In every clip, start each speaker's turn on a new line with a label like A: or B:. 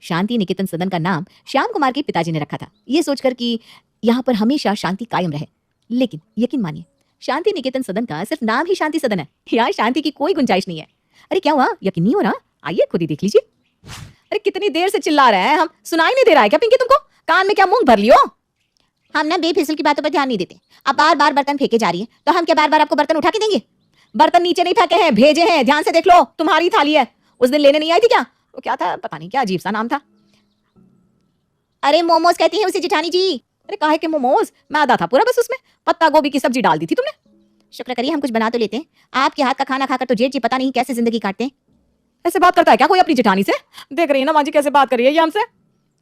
A: शांति निकेतन सदन का नाम श्याम कुमार के पिताजी ने रखा था, ये सोचकर कि यहाँ पर हमेशा शांति कायम रहे। लेकिन यकीन मानिए, शांति निकेतन सदन का सिर्फ नाम ही शांति सदन है, यहाँ शांति की कोई गुंजाइश नहीं है। अरे क्या हुआ, यकीन नहीं हो रहा? आइए खुद ही देख लीजिए। अरे कितनी देर से चिल्ला रहे हैं हम, सुनाई नहीं दे रहा है क्या पिंकी तुमको? कान में क्या मूंग भर लियो?
B: हम ना बेफिजूल की बातों पर ध्यान नहीं देते। अब बार बार बर्तन फेंके जा रही है तो हम क्या बार बार आपको बर्तन उठा के देंगे?
A: बर्तन नीचे नहीं फेंके हैं, भेजे हैं, ध्यान से देख लो। तुम्हारी थाली है, उस दिन लेने नहीं आई थी क्या? वो क्या था, पता नहीं क्या अजीब सा नाम था।
B: अरे मोमोज कहती हैं उसे जेठानी जी।
A: अरे काहे के मोमोज, मैदा था पूरा बस, उसमें पत्ता गोभी की सब्जी डाल दी थी तुमने।
B: शुक्र करिए हम कुछ बना तो लेते हैं। आपके हाथ का खाना खाकर तो जेठ जी पता नहीं कैसे जिंदगी काटते हैं।
A: ऐसे बात करता है क्या कोई अपनी जेठानी से? देख रही है ना माँ जी कैसे बात कर रही है ये हमसे।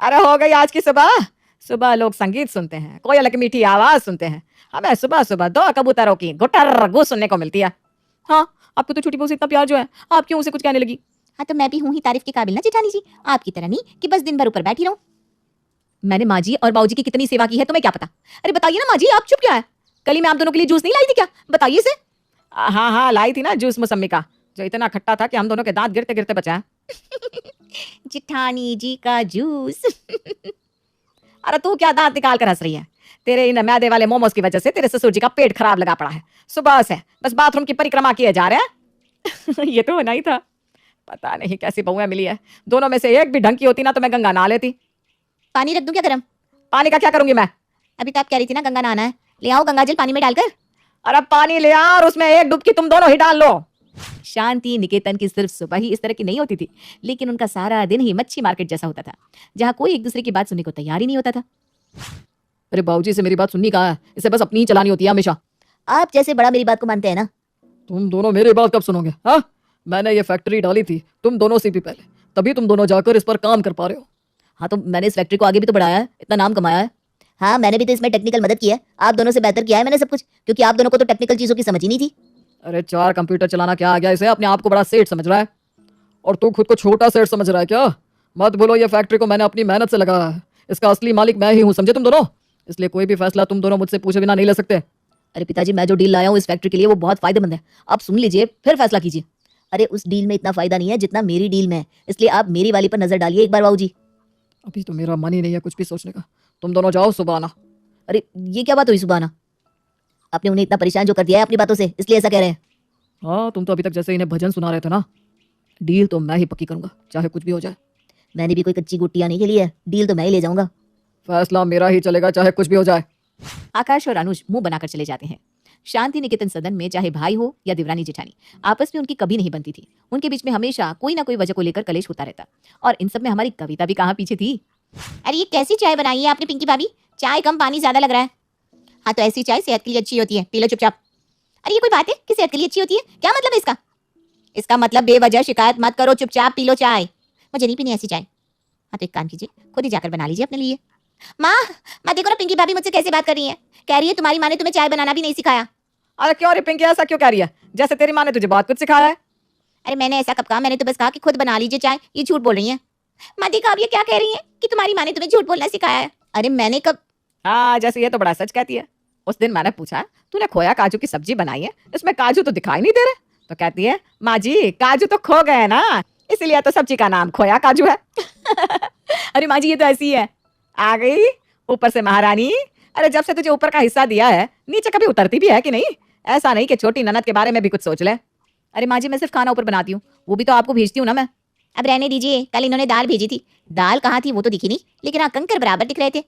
A: अरे हो गई आज की सुबह। सुबह लोग संगीत सुनते हैं, कोयल की मीठी आवाज सुनते हैं, हमें सुबह सुबह दो कबूतरों की गुटर गु सुनने को मिलती है। हाँ, आपको तो छोटी बहू से इतना प्यार जो है, आप क्यों उसे कुछ कहने लगी?
B: हाँ तो मैं भी हूँ ही तारीफ के काबिल ना जेठानी जी, आपकी तरह नहीं कि बस दिन भर ऊपर बैठी रहूं।
A: मैंने माँ जी और बाबूजी की कितनी सेवा की है तुम्हें क्या पता? अरे बताइए ना माँ जी, आप चुप क्या है? कल ही मैं आप दोनों के लिए जूस नहीं लाई थी क्या? बताइए से। हाँ हाँ लाई थी ना जूस मौसम्मी का, जो इतना खट्टा था कि हम दोनों के दांत गिरते गिरते बचा।
B: जेठानी जी का जूस।
A: अरे तू क्या दांत निकाल कर हंस रही है? तेरे इन मैदे वाले मोमोज की वजह से तेरे ससुर जी का पेट खराब लगा पड़ा है। सुबह से बस बाथरूम की परिक्रमा किए जा रहे हैं। ये तो होना ही था। पता नहीं कैसी बहुएं मिली है, दोनों में से एक भी ढंग की होती ना तो मैं गंगा नहा लेती।
B: पानी रख दूं क्या गरम?
A: पानी का क्या करूंगी मैं?
B: अभी तो आप कह रही थी ना गंगा नहाना है, ले आओ गंगा जल पानी में डालकर।
A: अरे पानी ले आ और उसमें एक डुबकी तुम दोनों ही डाल लो। शांति निकेतन की सिर्फ सुबह ही इस तरह की नहीं होती थी, लेकिन उनका सारा दिन ही मच्छी मार्केट जैसा होता था, जहाँ कोई एक दूसरे की बात सुनने को तैयार ही नहीं होता था। अरे बाबूजी से मेरी बात सुननी कहाँ है, इसे बस अपनी ही चलानी होती है हमेशा।
B: आप जैसे बड़ा मेरी बात को मानते हैं ना।
A: तुम दोनों मेरी बात कब सुनोगे? हाँ, मैंने ये फैक्ट्री डाली थी तुम दोनों से भी पहले, तभी तुम दोनों जाकर इस पर काम कर पा रहे हो। हाँ तो मैंने इस फैक्ट्री को आगे भी तो बढ़ाया है, इतना नाम कमाया है।
B: हाँ मैंने भी तो इसमें टेक्निकल मदद की है, आप दोनों से बेहतर किया है मैंने सब कुछ, क्योंकि आप दोनों को तो टेक्निकल चीजों की समझ ही नहीं थी।
A: अरे 4 कंप्यूटर चलाना क्या आ गया इसे? अपने आप को बड़ा सेठ समझ रहा है, और तू खुद को छोटा सेठ समझ रहा है क्या? मत बोलो, ये फैक्ट्री को मैंने अपनी मेहनत से लगाया है, इसका असली मालिक मैं ही हूँ, समझे तुम दोनों? इसलिए कोई भी फैसला तुम दोनों मुझसे पूछे बिना नहीं ले सकते। अरे पिताजी, मैं जो डील लाया हूँ इस फैक्ट्री के लिए वो बहुत फायदेमंद है, आप सुन लीजिए फिर फैसला कीजिए।
B: अरे उस डील में इतना फायदा नहीं है जितना मेरी डील में है, इसलिए आप मेरी वाली पर नजर डालिए एक बार बाबूजी।
A: अभी तो मेरा मन ही नहीं है कुछ भी सोचने का, तुम दोनों जाओ सुबह आना। अरे ये क्या बात हुई सुबह आना?
B: आपने उन्हें इतना परेशान जो कर दिया है अपनी बातों से, इसलिए ऐसा कह रहे हैं।
A: हाँ, तुम तो अभी तक जैसे इन्हें भजन सुना रहे थे ना। डील तो मैं ही पक्की करूंगा, चाहे कुछ भी हो जाए।
B: मैंने भी कोई कच्ची गुट्टियां नहीं खेली है, डील तो मैं ही ले जाऊंगा।
A: फैसला मेरा ही चलेगा, चाहे कुछ भी हो जाए। आकाश और अनुज मुंह बनाकर चले जाते हैं। शांति निकेतन सदन में चाहे भाई हो या देवरानी जेठानी, आपस में उनकी कभी नहीं बनती थी। उनके बीच में हमेशा कोई ना कोई वजह को लेकर कलेश होता रहता, और इन सब में हमारी कविता भी कहाँ पीछे थी।
B: अरे ये कैसी चाय बनाई है आपने पिंकी भाभी? चाय कम पानी ज्यादा लग रहा है। हाँ तो ऐसी चाय सेहत के लिए अच्छी होती है, पी लो चुपचाप। अरे ये कोई बात है कि सेहत के लिए अच्छी होती है? क्या मतलब है इसका? इसका मतलब बेवजह शिकायत मत करो, चुपचाप पी लो चाय। मुझे नहीं पीनी ऐसी चाय। हाँ तो एक काम कीजिए, खुद ही जाकर बना लीजिए अपने लिए। माँ देखो ना पिंकी भाभी मुझसे कैसे बात कर रही है, कह रही है तुम्हारी माँ ने तुम्हें चाय बनाना भी नहीं सिखाया।
A: अरे क्यों रे पिंकी, ऐसा क्यों कह रही है? जैसे तेरी माँ ने तुझे बहुत कुछ सिखाया है।
B: अरे मैंने ऐसा कब कहा, मैंने तो बस कहा कि खुद बना लीजिए चाय। ये झूठ बोल रही है। माँ देखा अब ये क्या कह रही है कि तुम्हारी माँ ने तुम्हें झूठ बोलना सिखाया है। अरे मैंने कब?
A: हाँ, जैसे ये तो बड़ा सच कहती है। उस दिन मैंने पूछा तूने खोया काजू की सब्जी बनाई है, इसमें काजू तो दिखाई नहीं दे रहे, तो कहती है माँ जी काजू तो खो गए ना, इसीलिए तो सब्जी का नाम खोया काजू है। अरे माँ जी ये तो ऐसी है, आ गई ऊपर से महारानी। अरे जब से तुझे ऊपर का हिस्सा दिया है नीचे कभी उतरती भी है कि नहीं? ऐसा नहीं कि छोटी ननद के बारे में भी कुछ सोच ले। अरे माँ जी मैं सिर्फ खाना ऊपर बनाती हूँ, वो भी तो आपको भेजती हूँ ना मैं।
B: अब रहने दीजिए, कल इन्होंने दाल भेजी थी, दाल कहाँ थी वो तो दिखी नहीं, लेकिन हाँ कंकर बराबर दिख रहे थे।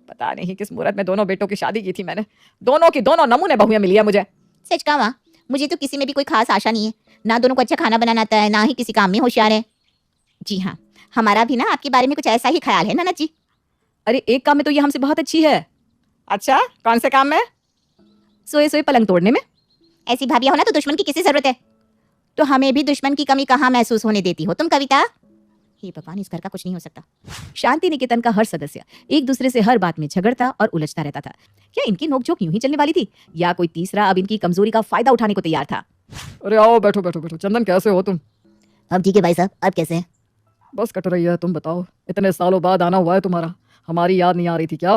A: पता नहीं किस मुहूर्त में दोनों बेटों की शादी की थी मैंने, दोनों की दोनों नमूने बहुएं मिली है मुझे।
B: सच कहा माँ, मुझे तो किसी में भी कोई खास आशा नहीं है, ना दोनों को अच्छा खाना बनाना आता है, ना ही किसी काम में होशियार है। जी हाँ, हमारा भी ना आपके बारे में कुछ ऐसा ही ख्याल है ननद जी।
A: अरे एक काम में तो ये हमसे बहुत अच्छी है। अच्छा कौन से काम में? सोए सोए पलंग तोड़ने में।
B: ऐसी भाभियां हो ना तो दुश्मन की किसी जरूरत है? तो हमें भी दुश्मन की कमी कहाँ महसूस होने देती हो तुम कविता। हे भगवान, इस घर का कुछ नहीं हो सकता।
A: शांति निकेतन का हर सदस्य एक दूसरे से हर बात में झगड़ता और उलझता रहता था। क्या इनकी नोकझोंक यूं ही चलने वाली थी, या कोई तीसरा अब इनकी कमजोरी का फायदा उठाने को तैयार था? अरे आओ बैठो बैठो बैठो। चंदन कैसे हो तुम?
B: हम ठीक है भाई साहब, आप कैसे हैं?
A: बस कट रही है, तुम बताओ। इतने सालों बाद आना हुआ है तुम्हारा, हमारी याद नहीं आ रही थी क्या?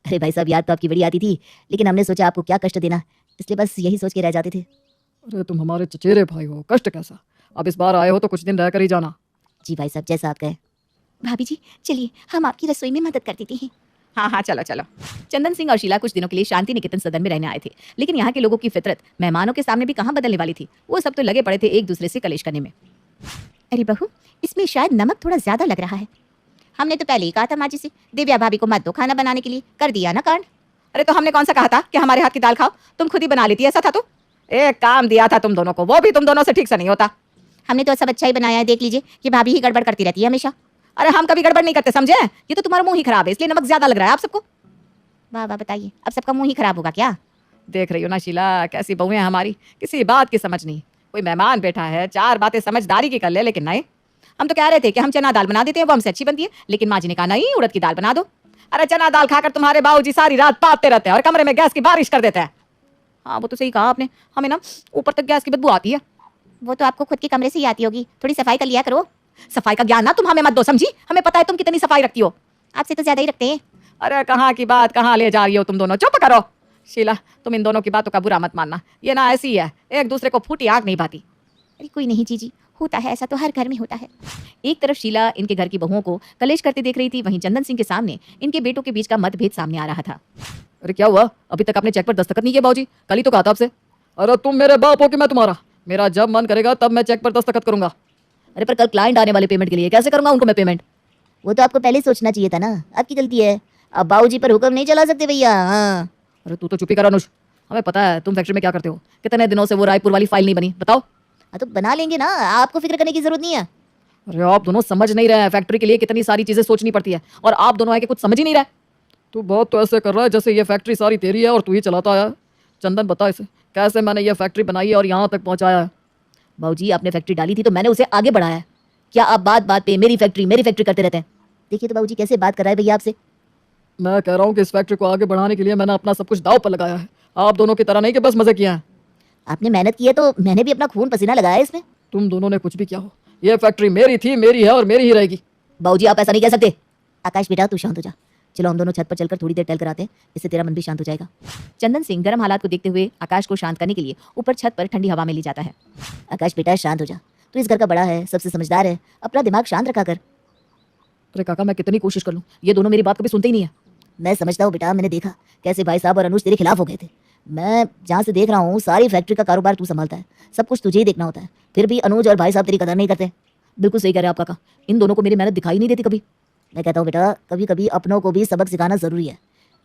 B: अरे भाई साहब याद तो आपकी बड़ी आती थी, लेकिन हमने सोचा आपको क्या कष्ट देना, इसलिए बस यही सोच के रह जाते थे।
A: अरे तुम हमारे चचेरे भाई हो, कष्ट कैसा? अब इस बार आए हो तो कुछ दिन रह कर ही जाना।
B: जी भाई साहब जैसा आप कहें। भाभी जी चलिए हम आपकी रसोई में मदद कर देते हैं।
A: हाँ हाँ, चलो चलो। चंदन सिंह और शीला कुछ दिनों के लिए शांति निकेतन सदन में रहने आए थे, लेकिन यहाँ के लोगों की फितरत मेहमानों के सामने भी कहाँ बदलने वाली थी। वो सब तो लगे पड़े थे एक दूसरे से कलेश करने में।
B: अरे बहू, इसमें शायद नमक थोड़ा ज्यादा लग रहा है। हमने तो पहले ही कहा था माँ जी से, दिव्या भाभी को मत दो खाना बनाने के लिए, कर दिया ना कांड।
A: अरे तो हमने कौन सा कहा था कि हमारे हाथ की दाल खाओ, तुम खुद ही बना लेती, ऐसा था तो। एक काम दिया था तुम दोनों को, वो भी तुम दोनों से ठीक से नहीं होता।
B: हमने तो सब अच्छा ही बनाया है, देख लीजिए कि भाभी ही गड़बड़ करती रहती है हमेशा।
A: अरे हम कभी गड़बड़ नहीं करते, समझे? ये तो तुम्हारा मुंह ही खराब है, इसलिए नमक ज्यादा लग रहा है आप सबको।
B: वाह वाह, बताइए अब सबका मुंह ही खराब होगा क्या?
A: देख रही हो ना शीला, कैसी बहू है हमारी, किसी बात की समझ नहीं। कोई मेहमान बैठा है, चार बातें समझदारी की कर ले, लेकिन नहीं। हम तो कह रहे थे कि हम चना दाल बना देते हैं, वो हमसे अच्छी बनती है, लेकिन माँ जी ने कहा नहीं, उड़द की दाल बना दो। अरे चना दाल खाकर तुम्हारे बाबूजी सारी रात पापते रहते हैं और कमरे में गैस की बारिश कर देते हैं। हाँ वो तो सही कहा आपने, हमें ना ऊपर तक गैस की बदबू आती है।
B: वो तो आपको खुद के कमरे से ही आती होगी, थोड़ी सफाई कर लिया करो।
A: सफाई का ज्ञान ना तुम हमें मत दो, समझी? हमें पता है तुम कितनी सफाई रखती हो।
B: आपसे तो ज्यादा ही रखते हैं।
A: अरे कहाँ की बात कहाँ ले जा रही हो तुम दोनों, चुप करो। शीला तुम इन दोनों की बातों का बुरा मत मानना, ये ना ऐसी है, एक दूसरे को फूटी आग नहीं भाती।
B: अरे कोई नहीं जीजी, होता है ऐसा, तो हर घर में होता है।
A: एक तरफ शीला इनके घर की बहुओं को कलेश करते देख रही थी, वहीं चंदन सिंह के सामने इनके बेटों के बीच का मतभेद सामने आ रहा था। अरे क्या हुआ, अभी तक आपने चेक पर दस्तखत नहीं किया बाबूजी? कल ही तो कहा था आपसे। अरे तुम मेरे बाप हो कि मैं तुम्हारा? मेरा जब मन करेगा तब मैं चेक पर दस्तखत करूंगा। अरे पर कल क्लाइंट आने वाले पेमेंट के लिए कैसे करूंगा उनको मैं पेमेंट?
B: वो तो आपको पहले सोचना चाहिए था ना, आपकी गलती है। अब बाबूजी पर हुक्म नहीं चला सकते भैया। हाँ
A: अरे तू तो चुप ही कर अनुज, हमें पता है तुम फैक्ट्री में क्या करते हो। कितने दिनों से वो रायपुर वाली फाइल नहीं बनी, बताओ।
B: हाँ, तो बना लेंगे ना, आपको फिक्र करने की जरूरत नहीं है।
A: अरे आप दोनों समझ नहीं रहे हैं, फैक्ट्री के लिए कितनी सारी चीजें सोचनी पड़ती है, और आप दोनों आके कुछ समझ ही नहीं रहे। तू बहुत तो ऐसे कर रहा है जैसे ये फैक्ट्री सारी तेरी है और तू ही चलाता है। चंदन बता इसे, कैसे मैंने ये फैक्ट्री बनाई है और यहाँ तक पहुँचाया है।
B: बाबूजी आपने फैक्ट्री डाली थी तो मैंने उसे आगे बढ़ाया है। क्या आप बात बात पे मेरी फैक्ट्री करते रहते हैं? देखिए तो बाबूजी कैसे बात कर रहा है भैया आपसे।
A: मैं कह रहा हूँ कि इस फैक्ट्री को आगे बढ़ाने के लिए मैंने अपना सब कुछ दांव पर लगाया है, आप दोनों की तरह नहीं कि बस मजे किया है।
B: आपने मेहनत की है तो मैंने भी अपना खून पसीना लगाया है इसमें।
A: तुम दोनों ने कुछ भी किया हो, ये फैक्ट्री मेरी थी, मेरी है और मेरी ही रहेगी।
B: बाबूजी आप ऐसा नहीं कह सकते। आकाश बेटा तू शांत हो जा, चलो हम दोनों छत पर चलकर थोड़ी देर टहल कर आते हैं, इससे तेरा मन भी शांत हो जाएगा।
A: चंदन सिंह गर्म हालात को देखते हुए आकाश को शांत करने के लिए ऊपर छत पर ठंडी हवा में ले जाता है।
B: आकाश बेटा शांत हो जा, तू इस घर का बड़ा है, सबसे समझदार है, अपना दिमाग शांत रखा कर।
A: अरे काका मैं कितनी कोशिश कर लूं, ये दोनों मेरी बात कभी सुनते ही नहीं है।
B: मैं समझता हूँ बेटा, मैंने देखा कैसे भाई साहब और अनुज तेरे खिलाफ हो गए थे। मैं जहाँ से देख रहा हूँ सारी फैक्ट्री का कारोबार तू संभालता है, सब कुछ तुझे ही देखना होता है, फिर भी अनुज और भाई साहब तेरी कदर नहीं करते।
A: बिल्कुल सही कह रहे हैं आप काका, इन दोनों को मेरी मेहनत दिखाई नहीं देती कभी।
B: मैं कहता हूँ बेटा कभी कभी अपनों को भी सबक सिखाना जरूरी है।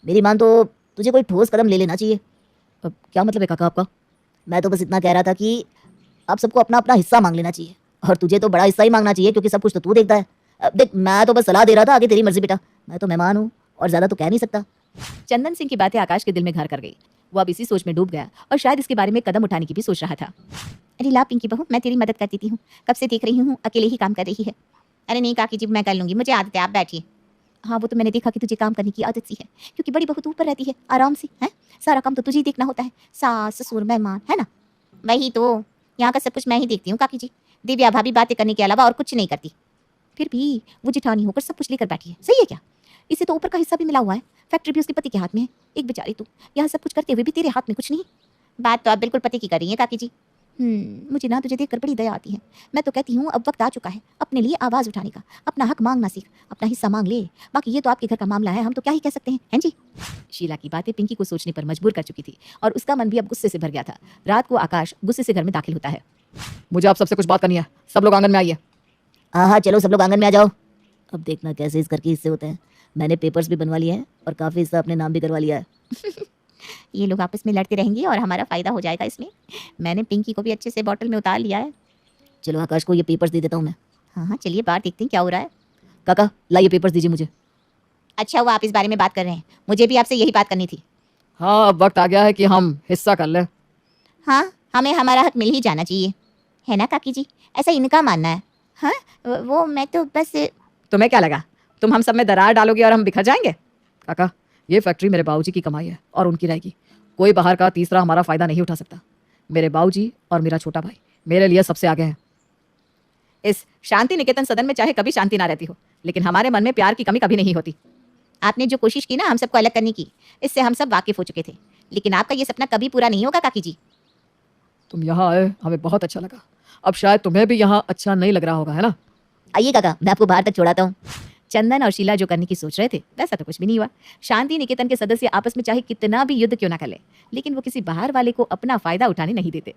B: मेरी मान तो तुझे कोई ठोस कदम ले लेना चाहिए।
A: अब क्या मतलब है काका आपका?
B: मैं तो बस इतना कह रहा था कि आप सबको अपना अपना हिस्सा मांग लेना चाहिए, और तुझे तो बड़ा हिस्सा ही मांगना चाहिए क्योंकि सब कुछ तो तू देखता है। देख मैं तो बस सलाह दे रहा था, आगे तेरी मर्जी बेटा, मैं तो मेहमान हूँ और ज्यादा तो कह नहीं सकता।
A: चंदन सिंह की बातें आकाश के दिल में घर कर गई। वो अब इसी सोच में डूब गया और शायद इसके बारे में कदम उठाने की भी सोच रहा था।
B: अरे ला पिंकी बहू, मैं तेरी मदद कर देती हूँ, कब से देख रही हूँ अकेले ही काम कर रही है। अरे नहीं काकी जी मैं कर लूंगी, मुझे आदत है, आप बैठिए। हाँ वो तो मैंने देखा कि तुझे काम करने की आदत सी है, क्योंकि बड़ी बहू तू ऊपर रहती है आराम से, है सारा काम तो तुझे ही देखना होता है, सास ससुर मेहमान, है ना? वही तो, यहाँ का सब कुछ मैं ही देखती हूँ काकी जी। दिव्या भाभी बातें करने के अलावा और कुछ नहीं करती, फिर भी वो जिठानी होकर सब कुछ लेकर बैठी है। सही है क्या? इसे तो ऊपर का हिस्सा भी मिला हुआ है, फैक्ट्री भी उसके पति के हाथ में है। एक बेचारी तू यहाँ सब कुछ करते हुए भी तेरे हाथ में कुछ नहीं। बात तो आप बिल्कुल पति की कर रही हैं काकी जी। मुझे ना तुझे देखकर बड़ी दया आती है। मैं तो कहती हूँ अब वक्त आ चुका है अपने लिए आवाज उठाने का, अपना हक मांगना सीख, अपना हिस्सा मांग ले। बाकी ये तो आपके घर का मामला है, हम तो क्या ही कह सकते हैं जी। शीला की बातें पिंकी को सोचने पर मजबूर कर चुकी थी और उसका मन भी अब गुस्से से भर गया था। रात को आकाश गुस्से से घर में दाखिल होता है। मुझे आप सबसे कुछ बात करनी है, सब लोग आंगन में आइए। हाँ चलो सब लोग आंगन में आ जाओ। अब देखना कैसे इस घर के हिस्से होते हैं। मैंने पेपर्स भी बनवा लिए हैं और काफी हिस्सा अपने नाम भी करवा लिया है। ये लोग आपस में लड़ते रहेंगे और हमारा फायदा हो जाएगा इसमें। मैंने पिंकी को भी अच्छे से बॉटल में उतार लिया है। चलो आकाश को ये पेपर्स दे देता हूँ मैं। हाँ चलिए बाहर देखते हैं क्या हो रहा है।
A: काका लाइए पेपर्स दीजिए मुझे।
B: अच्छा हुआ आप इस बारे में बात कर रहे हैं, मुझे भी आपसे यही बात करनी थी।
A: हाँ अब वक्त आ गया है कि हम हिस्सा कर लें।
B: हाँ हमें हमारा हक मिल ही जाना चाहिए, है ना काकी जी? ऐसा इनका मानना है। हाँ वो मैं तो बस।
A: तुम्हें क्या लगा तुम हम सब में दरार डालोगे और हम बिखर जाएंगे? काका ये फैक्ट्री मेरे बाबूजी की कमाई है और उनकी रहेगी, कोई बाहर का तीसरा हमारा फायदा नहीं उठा सकता। मेरे बाबूजी और मेरा छोटा भाई मेरे लिए सबसे आगे हैं। इस शांति निकेतन सदन में चाहे कभी शांति ना रहती हो, लेकिन हमारे मन में प्यार की कमी कभी नहीं होती।
B: आपने जो कोशिश की ना हम सबको अलग करने की, इससे हम सब वाकिफ हो चुके थे, लेकिन आपका ये सपना कभी पूरा नहीं होगा काकी जी।
A: तुम यहाँ आए हमें बहुत अच्छा लगा, अब शायद तुम्हें भी यहाँ अच्छा नहीं लग रहा होगा, है ना?
B: आइए काका, मैं आपको बाहर तक छोड़ाता हूँ।
A: चंदन और शीला जो करने की सोच रहे थे वैसा तो कुछ भी नहीं हुआ। शांति निकेतन के सदस्य आपस में चाहे कितना भी युद्ध क्यों ना कर ले, लेकिन वो किसी बाहर वाले को अपना फायदा उठाने नहीं देते।